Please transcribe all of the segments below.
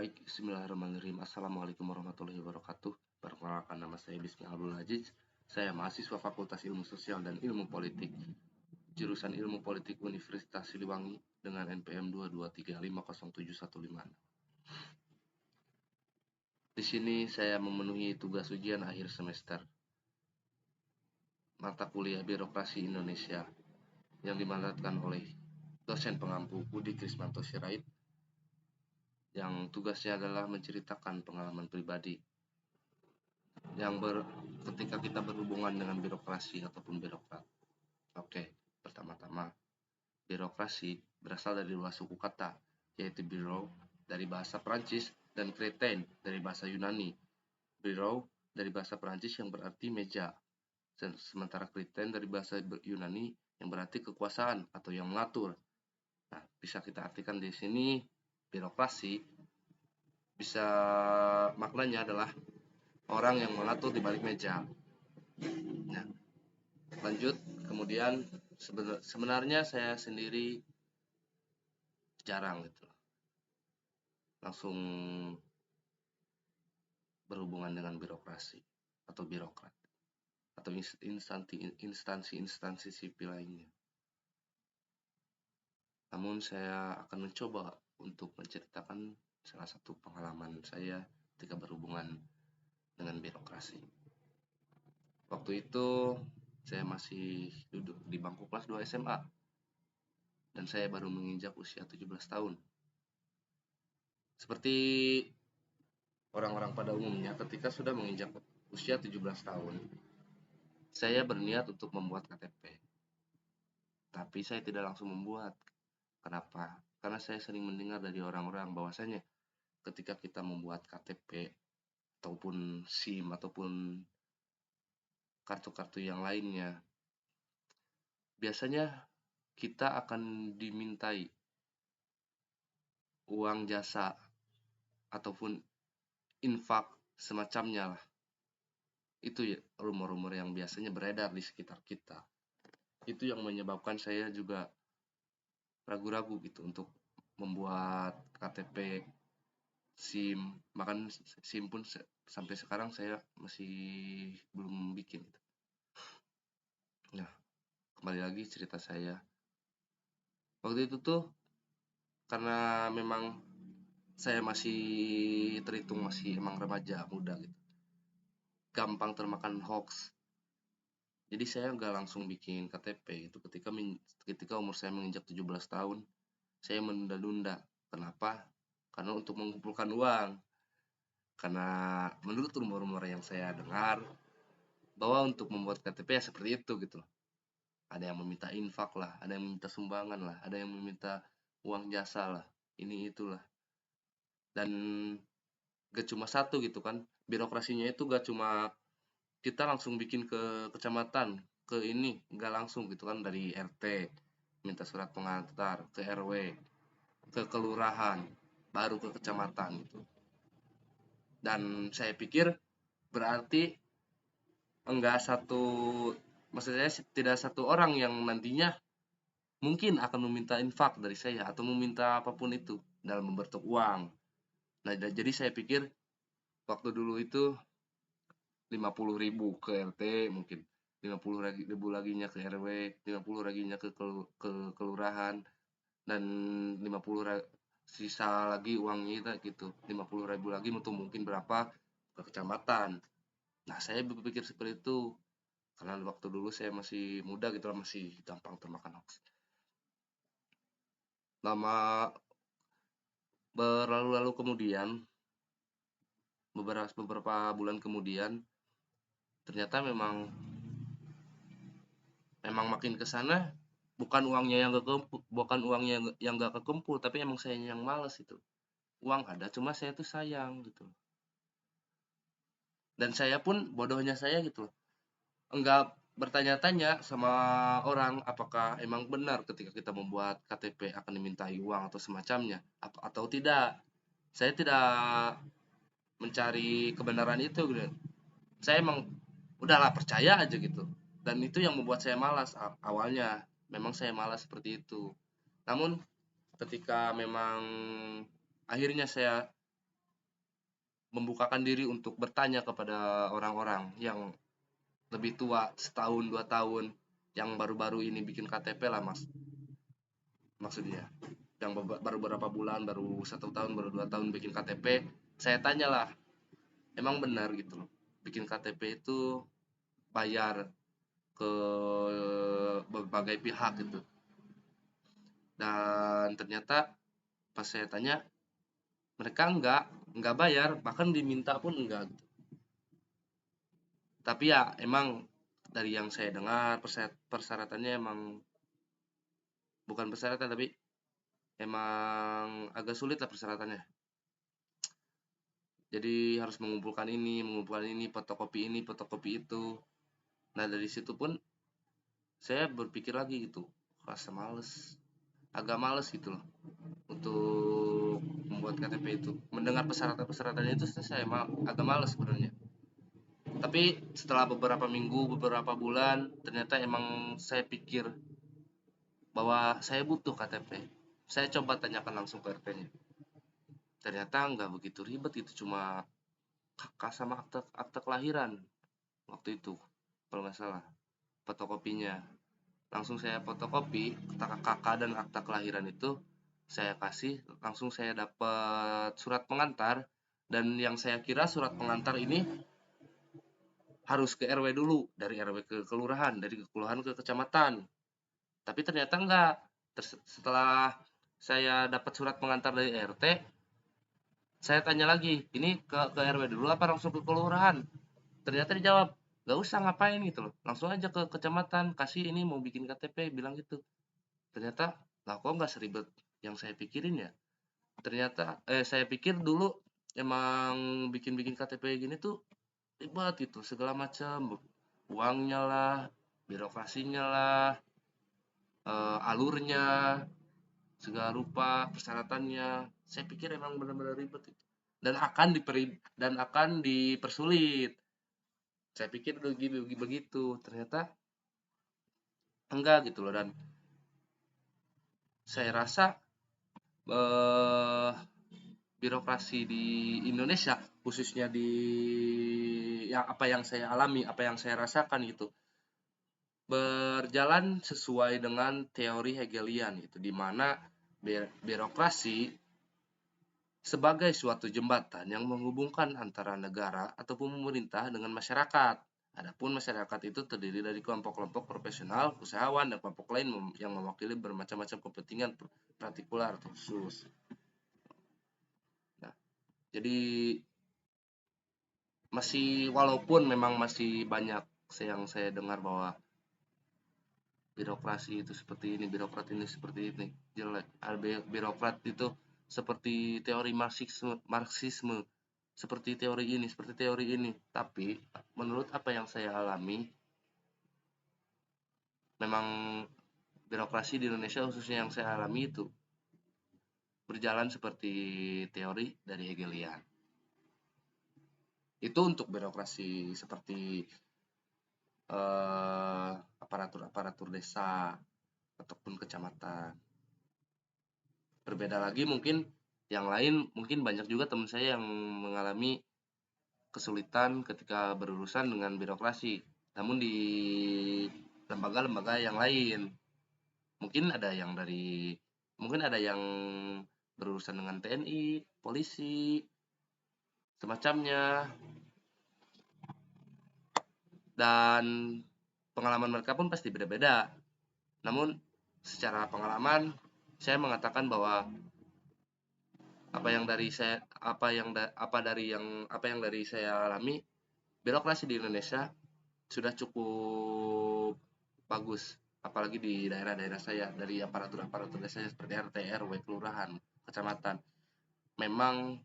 Baik, bismillahirrahmanirrahim. Assalamualaikum warahmatullahi wabarakatuh. Perkenalkan, nama saya Bismi Abdul Aziz. Saya mahasiswa Fakultas Ilmu Sosial dan Ilmu Politik, jurusan Ilmu Politik Universitas Siliwangi dengan NPM 223507156. Di sini saya memenuhi tugas ujian akhir semester mata kuliah Birokrasi Indonesia yang dimandatkan oleh dosen pengampu Budi Krismanto Sirait, yang tugasnya adalah menceritakan pengalaman pribadi yang ketika kita berhubungan dengan birokrasi ataupun birokrat. Oke, pertama-tama, birokrasi berasal dari dua suku kata, yaitu bureau dari bahasa Prancis dan kretein dari bahasa Yunani. Bureau dari bahasa Prancis yang berarti meja, sementara kretein dari bahasa Yunani yang berarti kekuasaan atau yang mengatur. Nah, bisa kita artikan di sini birokrasi bisa maknanya adalah orang yang mengatur di balik meja. Nah, lanjut, kemudian sebenarnya saya sendiri jarang gitu langsung berhubungan dengan birokrasi atau birokrat atau instansi sipil lainnya. Namun saya akan mencoba untuk menceritakan salah satu pengalaman saya ketika berhubungan dengan birokrasi. Waktu itu saya masih duduk di bangku kelas 2 SMA dan saya baru menginjak usia 17 tahun. Seperti orang-orang pada umumnya, ketika sudah menginjak usia 17 tahun, saya berniat untuk membuat KTP. Tapi saya tidak langsung membuat. Kenapa? Karena saya sering mendengar dari orang-orang bahwasanya ketika kita membuat KTP ataupun SIM ataupun kartu-kartu yang lainnya, biasanya kita akan dimintai uang jasa ataupun infak semacamnya lah. Itu ya rumor-rumor yang biasanya beredar di sekitar kita. Itu yang menyebabkan saya juga ragu-ragu gitu untuk membuat KTP, SIM. Bahkan SIM pun sampai sekarang saya masih belum bikin gitu. Nah, kembali lagi cerita saya. Waktu itu tuh karena memang saya masih terhitung masih emang remaja muda gitu, gampang termakan hoax. Jadi saya nggak langsung bikin KTP itu ketika umur saya menginjak 17 tahun. Saya menunda-nunda. Kenapa? Karena untuk mengumpulkan uang. Karena menurut rumor-rumor yang saya dengar, bahwa untuk membuat KTP ya seperti itu gitu loh. Ada yang meminta infak lah, ada yang meminta sumbangan lah, ada yang meminta uang jasa lah, ini itulah. Dan gak cuma satu gitu kan, birokrasinya itu gak cuma kita langsung bikin ke kecamatan, ke ini, gak langsung gitu kan, dari RT, minta surat pengantar, ke RW, ke kelurahan, baru ke kecamatan gitu. Dan saya pikir berarti maksudnya tidak satu orang yang nantinya mungkin akan meminta infak dari saya atau meminta apapun itu dalam bentuk uang. Nah, jadi saya pikir waktu dulu itu 50.000 ke RT, mungkin 50.000 laginya ke RW, 50 laginya ke kelurahan, dan 50 sisa lagi uangnya kita gitu, 50.000 lagi untuk mungkin berapa ke kecamatan. Nah, saya berpikir seperti itu karena waktu dulu saya masih muda gitu, masih gampang termakan hoax. Lama berlalu-lalu kemudian, beberapa bulan kemudian, ternyata memang makin ke sana bukan uangnya yang gak kekumpul, tapi emang saya yang malas itu. Uang ada, cuma saya tuh sayang gitu. Dan saya pun bodohnya saya gitu, enggak bertanya-tanya sama orang apakah emang benar ketika kita membuat KTP akan dimintai uang atau semacamnya atau tidak. Saya tidak mencari kebenaran itu gitu. Saya emang udahlah percaya aja gitu. Dan itu yang membuat saya malas awalnya. Memang saya malas seperti itu. Namun ketika memang akhirnya saya membukakan diri untuk bertanya kepada orang-orang yang lebih tua, setahun 2 tahun, yang baru-baru ini bikin KTP lah mas, maksudnya yang baru beberapa bulan, baru 1 tahun, baru 2 tahun bikin KTP. Saya tanyalah, emang benar gitu loh, bikin KTP itu bayar ke berbagai pihak gitu. Dan ternyata pas saya tanya, mereka enggak bayar, bahkan diminta pun enggak gitu. Tapi ya emang dari yang saya dengar persyaratannya emang bukan persyaratan, tapi emang agak sulit lah persyaratannya. Jadi harus mengumpulkan ini, fotokopi itu. Nah dari situ pun saya berpikir lagi gitu, rasa males, agak males gitu loh untuk membuat KTP itu. Mendengar persyaratan-persyaratannya itu saya agak males sebenarnya. Tapi setelah beberapa minggu, beberapa bulan, ternyata emang saya pikir bahwa saya butuh KTP. Saya coba tanyakan langsung ke RT-nya. Ternyata nggak begitu ribet, itu cuma KK sama akte kelahiran waktu itu, kalau nggak salah, fotokopinya. Langsung saya fotokopi KK dan akta kelahiran itu, saya kasih, langsung saya dapat surat pengantar. Dan yang saya kira surat pengantar ini harus ke RW dulu, dari RW ke kelurahan, dari kelurahan ke kecamatan. Tapi ternyata enggak. Setelah saya dapat surat pengantar dari RT, saya tanya lagi, ini ke RW dulu apa langsung ke kelurahan? Ternyata dijawab, nggak usah ngapain gitu loh, langsung aja ke kecamatan, kasih ini mau bikin KTP, bilang gitu. Ternyata, lah kok nggak seribet yang saya pikirin ya. Ternyata, saya pikir dulu emang bikin KTP gini tuh ribet gitu, segala macam, uangnya lah, birokrasinya lah, alurnya, segala rupa persyaratannya. Saya pikir emang benar-benar ribet itu, dan akan dipersulit. Saya pikir begitu, ternyata enggak gitu loh. Dan saya rasa eh, birokrasi di Indonesia, khususnya di apa yang saya alami, apa yang saya rasakan gitu, berjalan sesuai dengan teori Hegelian gitu, di mana birokrasi sebagai suatu jembatan yang menghubungkan antara negara ataupun pemerintah dengan masyarakat. Adapun masyarakat itu terdiri dari kelompok-kelompok profesional, usahawan, dan kelompok lain yang mewakili bermacam-macam kepentingan partikular atau khusus. Nah, jadi walaupun memang masih banyak yang saya dengar bahwa birokrasi itu seperti ini, birokrat ini seperti ini, jelek. Birokrat itu seperti teori Marxisme, seperti teori ini, seperti teori ini. Tapi menurut apa yang saya alami, memang birokrasi di Indonesia khususnya yang saya alami itu berjalan seperti teori dari Hegelian. Itu untuk birokrasi seperti aparatur desa ataupun kecamatan. Berbeda lagi mungkin yang lain, mungkin banyak juga teman saya yang mengalami kesulitan ketika berurusan dengan birokrasi. Namun di lembaga-lembaga yang lain, mungkin ada yang berurusan dengan TNI, polisi, semacamnya, dan pengalaman mereka pun pasti beda-beda. Namun secara pengalaman saya mengatakan bahwa apa yang dari saya alami, birokrasi di Indonesia sudah cukup bagus, apalagi di daerah-daerah saya, dari aparatur desa seperti RT, RW, kelurahan, kecamatan, memang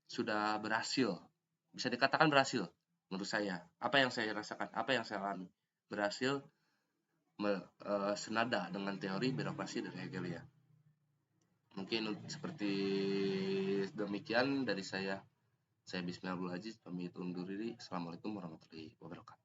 sudah berhasil, bisa dikatakan berhasil menurut saya. Apa yang saya rasakan, apa yang saya alami, berhasil senada dengan teori birokrasi dari Hegel ya. Mungkin seperti demikian dari saya. Saya Bismillah Abdul Aziz, pamit undur diri. Assalamualaikum warahmatullahi wabarakatuh.